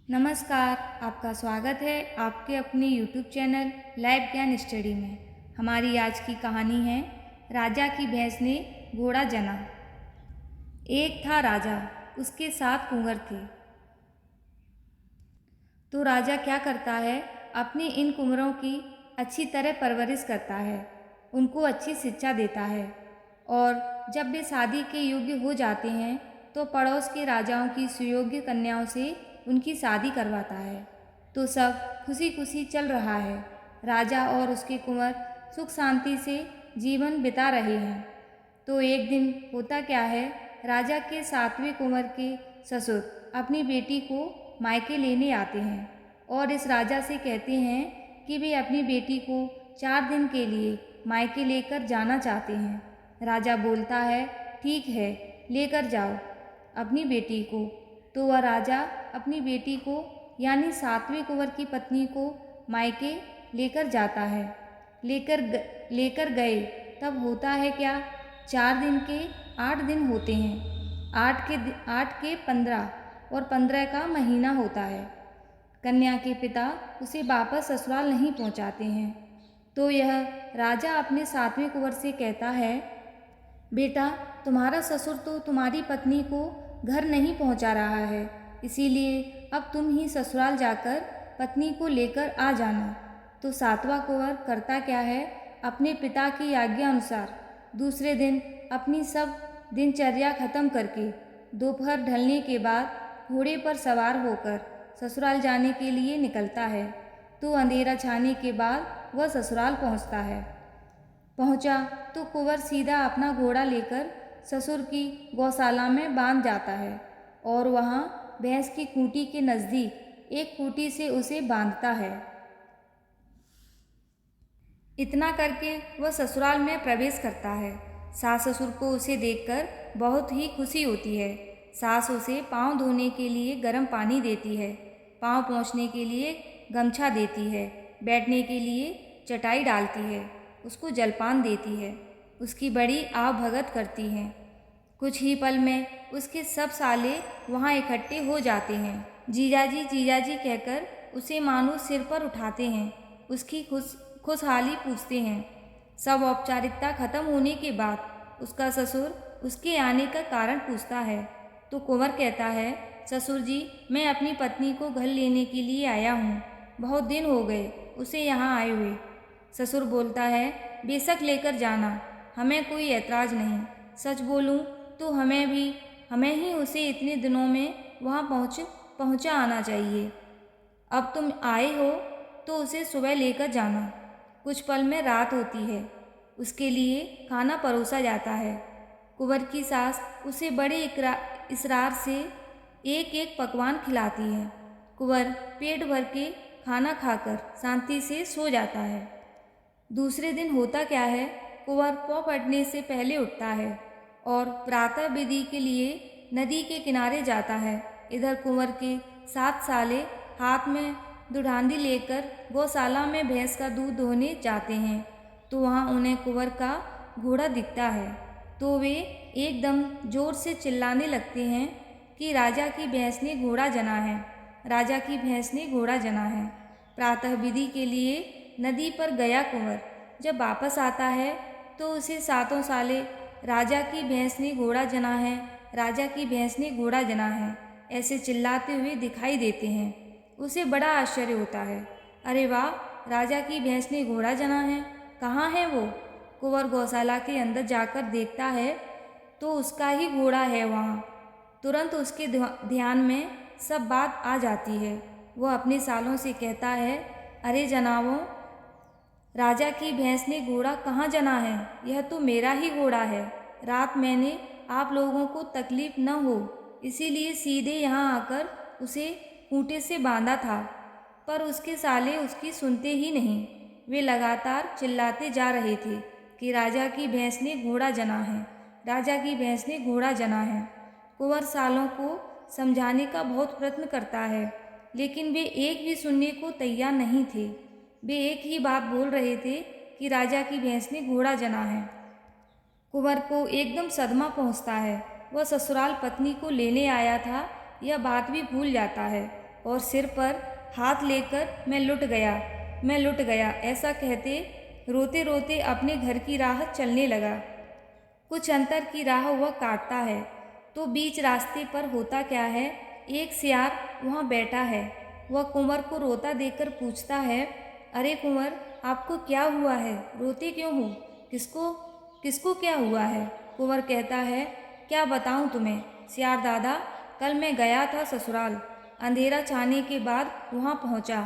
नमस्कार, आपका स्वागत है आपके अपने YouTube चैनल लाइव ज्ञान स्टडी में। हमारी आज की कहानी है राजा की भैंस ने घोड़ा जना। एक था राजा, उसके 7 कुंवर थे। तो राजा क्या करता है, अपने इन कुंवरों की अच्छी तरह परवरिश करता है, उनको अच्छी शिक्षा देता है और जब वे शादी के योग्य हो जाते हैं तो पड़ोस के राजाओं की सुयोग्य कन्याओं से उनकी शादी करवाता है। तो सब खुशी खुशी चल रहा है। राजा और उसके कुंवर सुख शांति से जीवन बिता रहे हैं। तो एक दिन होता क्या है, राजा के 7वें कुंवर के ससुर अपनी बेटी को मायके लेने आते हैं और इस राजा से कहते हैं कि वे अपनी बेटी को 4 दिन के लिए मायके लेकर जाना चाहते हैं। राजा बोलता है, ठीक है, लेकर जाओ अपनी बेटी को। तो वह राजा अपनी बेटी को यानी 7वें कुंवर की पत्नी को मायके लेकर जाता है। लेकर गए तब होता है क्या, 4 दिन के 8 दिन होते हैं। 8 के 15 और 15 का महीना होता है। कन्या के पिता उसे वापस ससुराल नहीं पहुंचाते हैं। तो यह राजा अपने 7वें कुंवर से कहता है, बेटा, तुम्हारा ससुर तो तुम्हारी पत्नी को घर नहीं पहुंचा रहा है, इसीलिए अब तुम ही ससुराल जाकर पत्नी को लेकर आ जाना। तो 7वां कुंवर करता क्या है, अपने पिता की आज्ञा अनुसार दूसरे दिन अपनी सब दिनचर्या खत्म करके दोपहर ढलने के बाद घोड़े पर सवार होकर ससुराल जाने के लिए निकलता है। तो अंधेरा छाने के बाद वह ससुराल पहुंचा तो कुंवर सीधा अपना घोड़ा लेकर ससुर की गौशाला में बांध जाता है और वहाँ भैंस की खूंटी के नज़दीक एक खूंटी से उसे बांधता है। इतना करके वह ससुराल में प्रवेश करता है। सास ससुर को उसे देखकर बहुत ही खुशी होती है। सास उसे पाँव धोने के लिए गर्म पानी देती है, पाँव पोंछने के लिए गमछा देती है, बैठने के लिए चटाई डालती है, उसको जलपान देती है, उसकी बड़ी आव भगत करती हैं। कुछ ही पल में उसके सब साले वहाँ इकट्ठे हो जाते हैं। जीजाजी जीजाजी कहकर उसे मानो सिर पर उठाते हैं, उसकी खुशहाली पूछते हैं। सब औपचारिकता खत्म होने के बाद उसका ससुर उसके आने का कारण पूछता है। तो कुंवर कहता है, ससुर जी, मैं अपनी पत्नी को घर लेने के लिए आया हूँ, बहुत दिन हो गए उसे यहाँ आए हुए। ससुर बोलता है, बेशक लेकर जाना, हमें कोई ऐतराज़ नहीं। सच बोलूँ तो हमें ही उसे इतने दिनों में वहाँ पहुँचा आना चाहिए। अब तुम आए हो तो उसे सुबह लेकर जाना। कुछ पल में रात होती है, उसके लिए खाना परोसा जाता है। कुंवर की सास उसे बड़े इसरार से एक एक पकवान खिलाती है। कुंवर पेट भर के खाना खाकर शांति से सो जाता है। दूसरे दिन होता क्या है, कुंवर पौ फटने से पहले उठता है और प्रातः विधि के लिए नदी के किनारे जाता है। इधर कुंवर के 7 साले हाथ में दुधांधी लेकर गौशाला में भैंस का दूध दोहने जाते हैं। तो वहाँ उन्हें कुंवर का घोड़ा दिखता है। तो वे एकदम जोर से चिल्लाने लगते हैं कि राजा की भैंस ने घोड़ा जना है, राजा की भैंस ने घोड़ा जना है। प्रातः विधि के लिए नदी पर गया कुंवर जब वापस आता है तो उसे 7 साले राजा की भैंस ने घोड़ा जना है, राजा की भैंस ने घोड़ा जना है ऐसे चिल्लाते हुए दिखाई देते हैं। उसे बड़ा आश्चर्य होता है, अरे वाह, राजा की भैंस ने घोड़ा जना है, कहाँ है वो? कुंवर गौशाला के अंदर जाकर देखता है तो उसका ही घोड़ा है वहाँ। तुरंत उसके ध्यान में सब बात आ जाती है। वह अपने सालों से कहता है, अरे जनाबों, राजा की भैंस ने घोड़ा कहाँ जना है? यह तो मेरा ही घोड़ा है। रात मैंने आप लोगों को तकलीफ न हो इसीलिए सीधे यहाँ आकर उसे खूंटे से बांधा था, पर उसके साले उसकी सुनते ही नहीं। वे लगातार चिल्लाते जा रहे थे कि राजा की भैंस ने घोड़ा जना है, राजा की भैंस ने घोड़ा जना है। कुंवर सालों को समझाने का बहुत प्रयत्न करता है, लेकिन वे एक भी सुनने को तैयार नहीं थे। वे एक ही बात बोल रहे थे कि राजा की भैंस ने घोड़ा जना है। कुंवर को एकदम सदमा पहुंचता है। वह ससुराल पत्नी को लेने आया था, यह बात भी भूल जाता है। और सिर पर हाथ लेकर मैं लुट गया ऐसा कहते रोते रोते अपने घर की राह चलने लगा। कुछ अंतर की राह वह काटता है तो बीच रास्ते पर होता क्या है, एक सियार वहाँ बैठा है। वह कुंवर को रोता देखकर पूछता है, अरे कुंवर, आपको क्या हुआ है, रोते क्यों हो? किसको किसको क्या हुआ है? कुंवर कहता है, क्या बताऊं तुम्हें सियार दादा, कल मैं गया था ससुराल। अंधेरा छाने के बाद वहाँ पहुँचा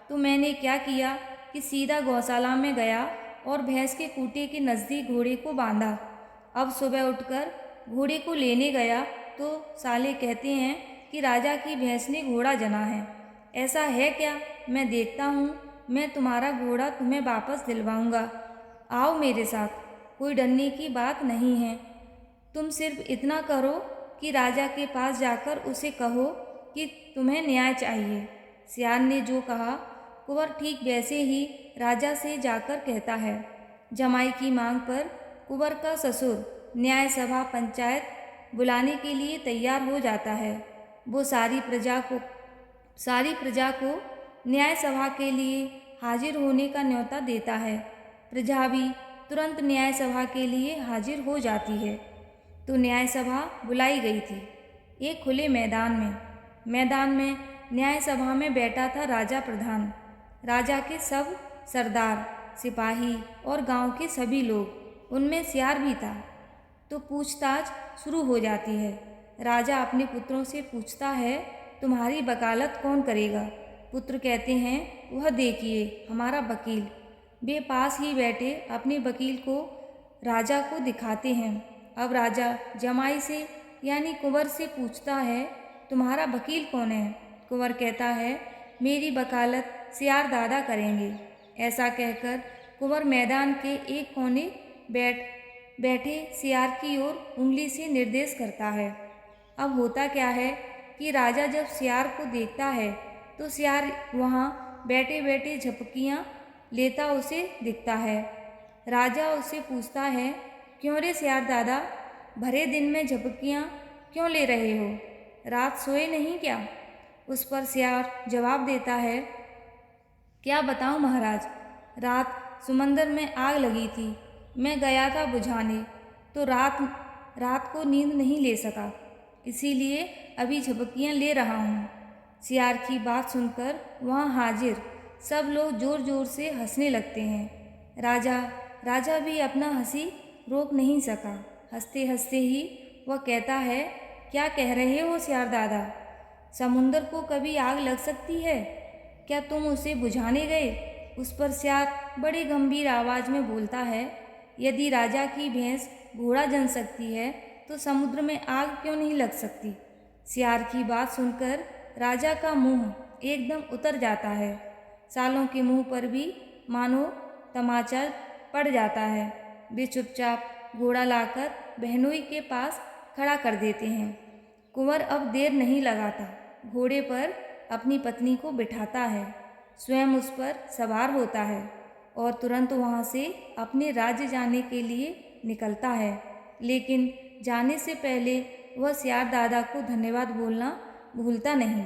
तो मैंने क्या किया कि सीधा गौशाला में गया और भैंस के खूंटे के नज़दीक घोड़े को बांधा। अब सुबह उठकर घोड़े को लेने गया तो साले कहते हैं कि राजा की भैंस ने घोड़ा जना है। ऐसा है क्या? मैं देखता हूँ, मैं तुम्हारा घोड़ा तुम्हें वापस दिलवाऊंगा। आओ मेरे साथ, कोई डरने की बात नहीं है। तुम सिर्फ इतना करो कि राजा के पास जाकर उसे कहो कि तुम्हें न्याय चाहिए। सियार ने जो कहा कुंवर ठीक वैसे ही राजा से जाकर कहता है। जमाई की मांग पर कुंवर का ससुर न्याय सभा पंचायत बुलाने के लिए तैयार हो जाता है। वो सारी प्रजा को न्याय सभा के लिए हाजिर होने का न्योता देता है। प्रजा भी तुरंत न्याय सभा के लिए हाजिर हो जाती है। तो न्याय सभा बुलाई गई थी एक खुले मैदान में न्याय सभा में बैठा था राजा प्रधान। राजा के सब सरदार, सिपाही और गांव के सभी लोग, उनमें सियार भी था। तो पूछताछ शुरू हो जाती है। राजा अपने पुत्रों से पूछता है, तुम्हारी वकालत कौन करेगा? पुत्र कहते हैं, वह देखिए हमारा वकील। वे पास ही बैठे अपने वकील को राजा को दिखाते हैं। अब राजा जमाई से यानी कुंवर से पूछता है, तुम्हारा वकील कौन है? कुंवर कहता है, मेरी वकालत सियार दादा करेंगे। ऐसा कहकर कुंवर मैदान के एक कोने बैठे सियार की ओर उंगली से निर्देश करता है। अब होता क्या है कि राजा जब सियार को देखता है तो सियार वहाँ बैठे बैठे झपकियाँ लेता उसे दिखता है। राजा उससे पूछता है, क्यों रे सियार दादा, भरे दिन में झपकियाँ क्यों ले रहे हो? रात सोए नहीं क्या? उस पर सियार जवाब देता है, क्या बताऊं महाराज, रात समंदर में आग लगी थी, मैं गया था बुझाने, तो रात को नींद नहीं ले सका, इसीलिए अभी झपकियाँ ले रहा हूँ। सियार की बात सुनकर वहाँ हाजिर सब लोग जोर जोर से हंसने लगते हैं। राजा भी अपना हंसी रोक नहीं सका। हंसते हंसते ही वह कहता है, क्या कह रहे हो सियार दादा, समुंदर को कभी आग लग सकती है? क्या तुम उसे बुझाने गए? उस पर सियार बड़ी गंभीर आवाज़ में बोलता है, यदि राजा की भैंस घोड़ा जन सकती है तो समुद्र में आग क्यों नहीं लग सकती? सियार की बात सुनकर राजा का मुंह एकदम उतर जाता है। सालों के मुंह पर भी मानो तमाचा पड़ जाता है। वे चुपचाप घोड़ा लाकर बहनोई के पास खड़ा कर देते हैं। कुंवर अब देर नहीं लगाता, घोड़े पर अपनी पत्नी को बिठाता है, स्वयं उस पर सवार होता है और तुरंत वहाँ से अपने राज्य जाने के लिए निकलता है। लेकिन जाने से पहले वह सियार दादा को धन्यवाद बोलना भूलता नहीं।